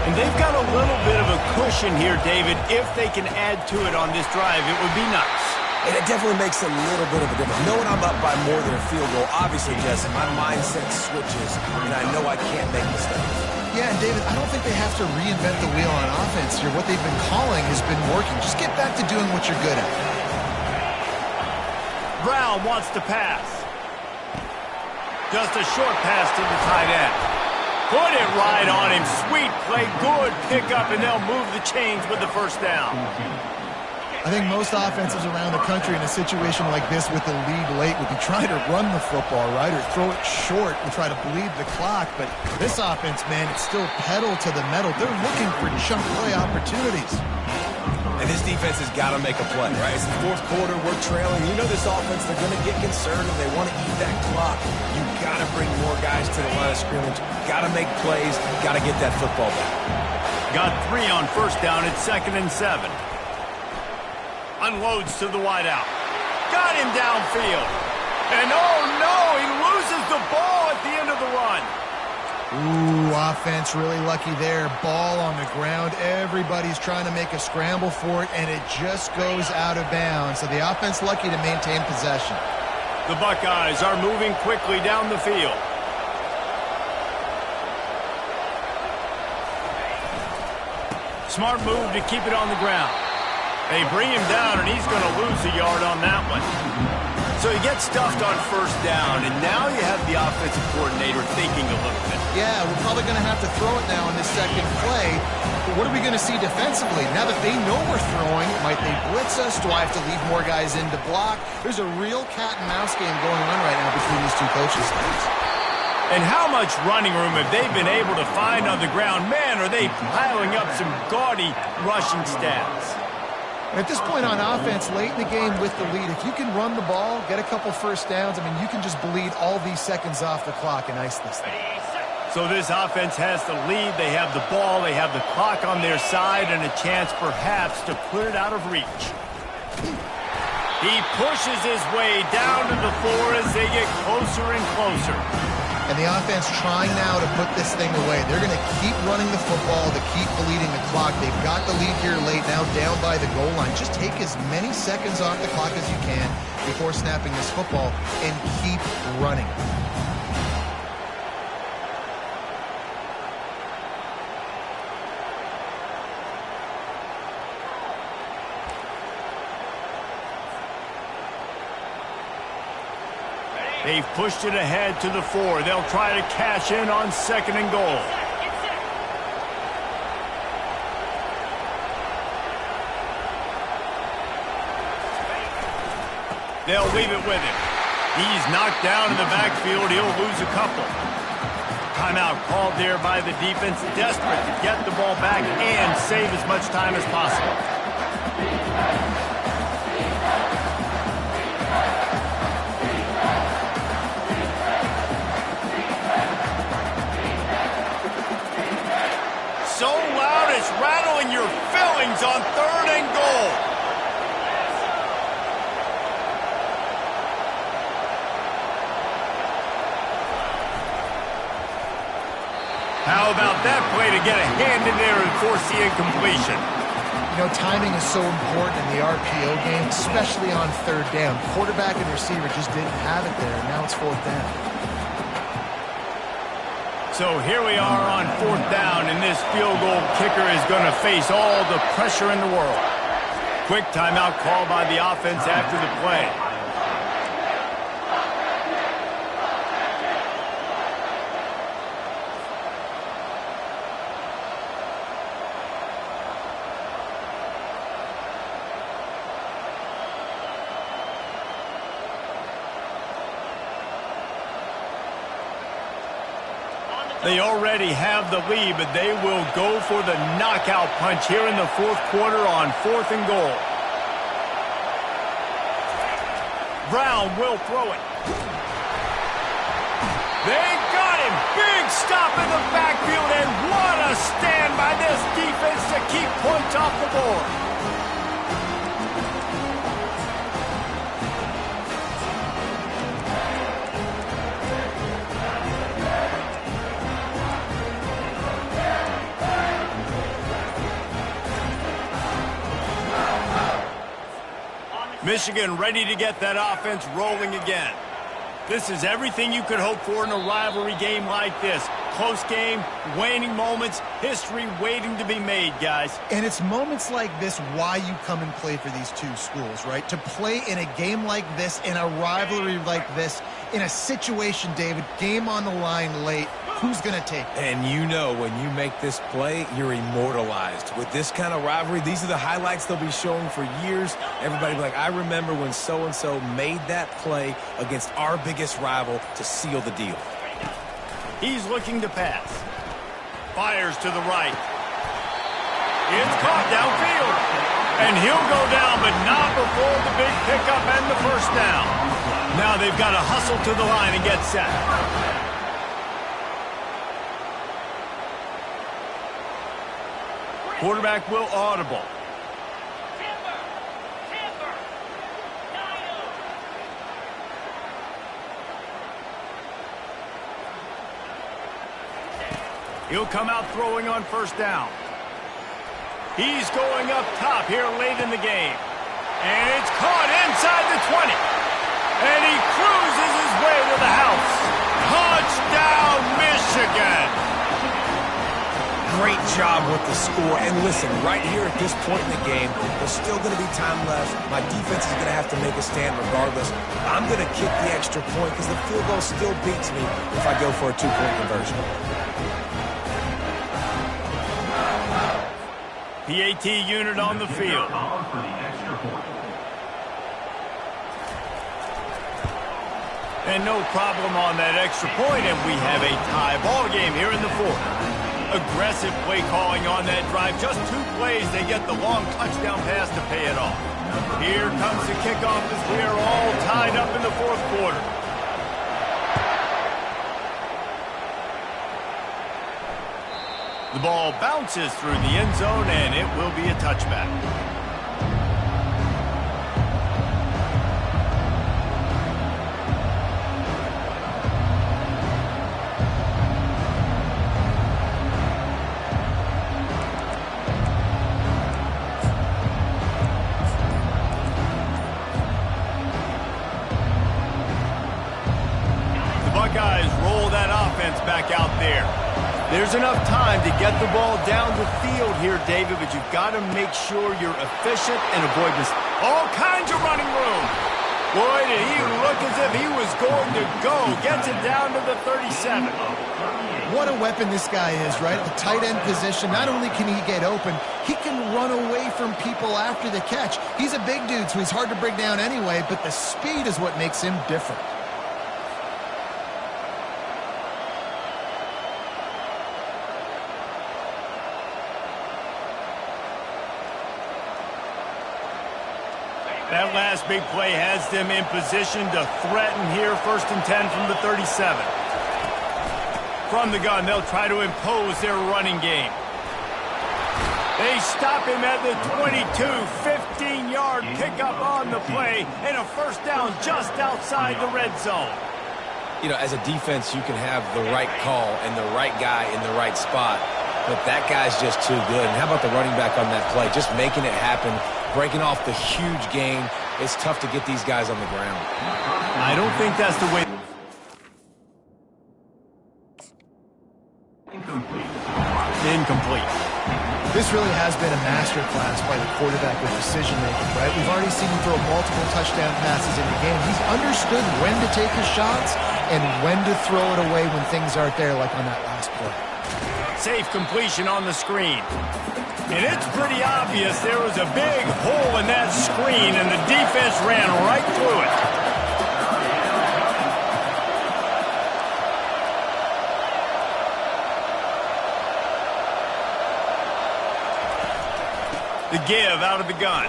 And they've got a little bit of a cushion here, David. If they can add to it on this drive, it would be nice. And it definitely makes a little bit of a difference. Knowing I'm up by more than a field goal, obviously, Jesse, my mindset switches, and I know I can't make mistakes. Yeah, and David, I don't think they have to reinvent the wheel on offense here. What they've been calling has been working. Just get back to doing what you're good at. Brown wants to pass. Just a short pass to the tight end. Put it right on him. Sweet play. Good pickup, and they'll move the chains with the first down. I think most offenses around the country in a situation like this with the lead late would be trying to run the football, right, or throw it short and try to bleed the clock. But this offense, man, it's still pedal to the metal. They're looking for chunk play opportunities. And this defense has got to make a play, right? It's the fourth quarter. We're trailing. You know this offense, they're going to get conservative. They want to eat that clock. You got to bring more guys to the line of scrimmage. Got to make plays. Got to get that football back. Got 3 on first down. It's 2nd and 7. Unloads to the wideout. Got him downfield. And oh no, he loses the ball at the end of the run. Ooh, offense really lucky there. Ball on the ground. Everybody's trying to make a scramble for it, and it just goes out of bounds. So the offense lucky to maintain possession. The Buckeyes are moving quickly down the field. Smart move to keep it on the ground. They bring him down, and he's going to lose a yard on that one. So he gets stuffed on first down, and now you have the offensive coordinator thinking a little bit. Yeah, we're probably going to have to throw it now in this second play. But what are we going to see defensively? Now that they know we're throwing, might they blitz us? Do I have to leave more guys in to block? There's a real cat and mouse game going on right now between these two coaches. And how much running room have they been able to find on the ground? Man, are they piling up some gaudy rushing stats. And at this point on offense, late in the game with the lead, if you can run the ball, get a couple first downs, I mean, you can just bleed all these seconds off the clock and ice this thing. So this offense has the lead. They have the ball. They have the clock on their side and a chance perhaps to put it out of reach. He pushes his way down to the floor as they get closer and closer. And the offense trying now to put this thing away. They're going to keep running the football to keep bleeding the clock. They've got the lead here late, now down by the goal line. Just take as many seconds off the clock as you can before snapping this football and keep running. They've pushed it ahead to the 4. They'll try to cash in on second and goal. They'll leave it with him. He's knocked down in the backfield. He'll lose a couple. Timeout called there by the defense, desperate to get the ball back and save as much time as possible. So loud it's rattling your fillings on third and goal. How about that play to get a hand in there and force the incompletion? You know, timing is so important in the RPO game, especially on third down. Quarterback and receiver just didn't have it there, and now it's fourth down. So here we are on fourth down, and this field goal kicker is going to face all the pressure in the world. Quick timeout called by the offense after the play. They already have the lead, but they will go for the knockout punch here in the fourth quarter on fourth and goal. Brown will throw it. They got him. Big stop in the backfield, and what a stand by this defense to keep points off the board. Michigan ready to get that offense rolling again. This is everything you could hope for in a rivalry game like this. Close game, waning moments, history waiting to be made, guys. And it's moments like this why you come and play for these two schools, right? To play in a game like this, in a rivalry like this, in a situation, David, game on the line late, who's going to take it? And you know when you make this play, you're immortalized. With this kind of rivalry, these are the highlights they'll be showing for years. Everybody will be like, I remember when so-and-so made that play against our biggest rival to seal the deal. He's looking to pass. Fires to the right. It's caught downfield. And he'll go down, but not before the big pickup and the first down. Now they've got to hustle to the line and get set. Quarterback will audible. He'll come out throwing on first down. He's going up top here late in the game. And it's caught inside the 20. And he cruises his way to the house. Touchdown, Michigan! great job with the score. And listen, right here at this point in the game, there's still going to be time left. My defense is going to have to make a stand regardless. I'm going to kick the extra point because the field goal still beats me if I go for a two-point conversion. PAT unit on the field. And no problem on that extra point, and we have a tie ball game here in the fourth. Aggressive play calling on that drive. Just 2 plays, they get the long touchdown pass to pay it off. Here comes the kickoff as we are all tied up in the fourth quarter. The ball bounces through the end zone, and it will be a touchback. Buckeyes roll that offense back out there. There's enough time to get the ball down the field here, David, but you've got to make sure you're efficient and avoid this. All kinds of running room. Boy, did he look as if he was going to go. Gets it down to the 37. What a weapon this guy is, right? The tight end position. Not only can he get open, he can run away from people after the catch. He's a big dude, so he's hard to bring down anyway, but the speed is what makes him different. That last big play has them in position to threaten here. 1st and 10 from the 37. From the gun, they'll try to impose their running game. They stop him at the 22. 15-yard pickup on the play, and a first down just outside the red zone. You know, as a defense, you can have the right call and the right guy in the right spot, but that guy's just too good. And how about the running back on that play? Just making it happen, breaking off the huge gain. It's tough to get these guys on the ground. I don't think that's the way. Incomplete. This really has been a masterclass by the quarterback with decision-making, right? We've already seen him throw multiple touchdown passes in the game. He's understood when to take his shots and when to throw it away when things aren't there, like on that last play. Safe completion on the screen. And it's pretty obvious there was a big hole in that screen, and the defense ran right through it. The give out of the gun.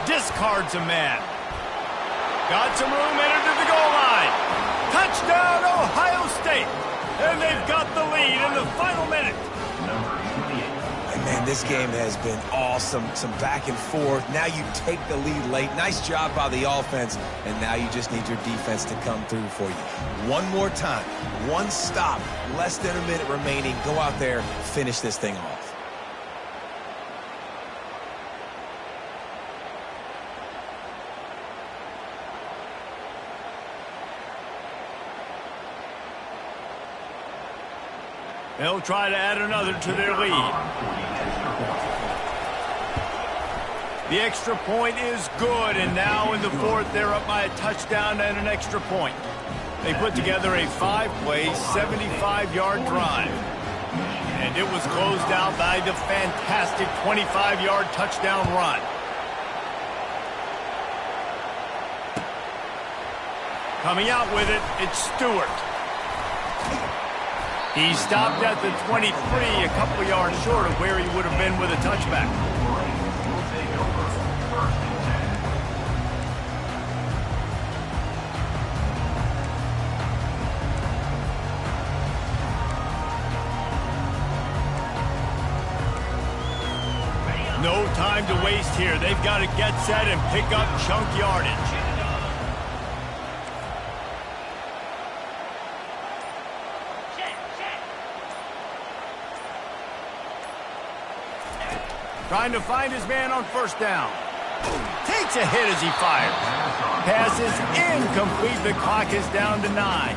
Discards a man. Got some room, entered to the goal line. Touchdown, Ohio State. And they've got the lead in the final minute. And man, this game has been awesome. Some back and forth. Now you take the lead late. Nice job by the offense. And now you just need your defense to come through for you. One more time. One stop. Less than a minute remaining. Go out there, finish this thing off. They'll try to add another to their lead. The extra point is good, and now in the fourth, they're up by a touchdown and an extra point. They put together a 5-play, 75-yard drive. And it was closed out by the fantastic 25-yard touchdown run. Coming out with it, it's Stewart. He stopped at the 23, a couple yards short of where he would have been with a touchback. No time to waste here. They've got to get set and pick up chunk yardage. Trying to find his man on first down. Takes a hit as he fires. Pass is incomplete. The clock is down to 9.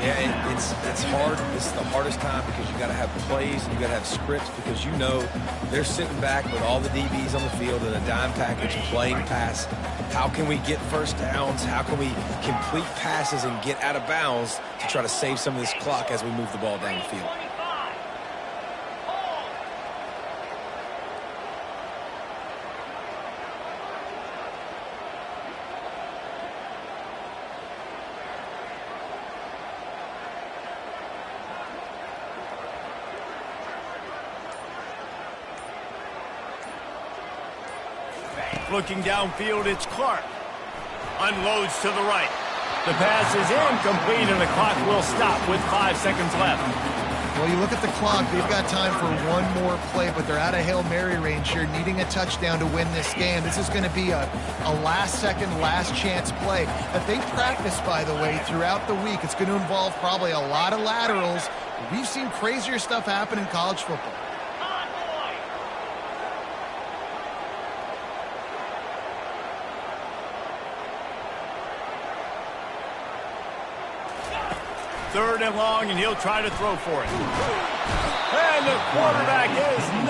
Yeah, it's hard. It's the hardest time because you got to have plays and you got to have scripts because you know they're sitting back with all the DBs on the field in a dime package playing pass. How can we get first downs? How can we complete passes and get out of bounds to try to save some of this clock as we move the ball down the field? 25. Hold. Looking downfield, it's Clark. Unloads to the right. The pass is incomplete, and the clock will stop with 5 seconds left. Well, you look at the clock, they've got time for one more play, but they're out of Hail Mary range here, needing a touchdown to win this game. This is going to be a last-second, last-chance play that they practice, by the way, throughout the week. It's going to involve probably a lot of laterals. We've seen crazier stuff happen in college football. Convoy. Third and long, and he'll try to throw for it. And the quarterback is not.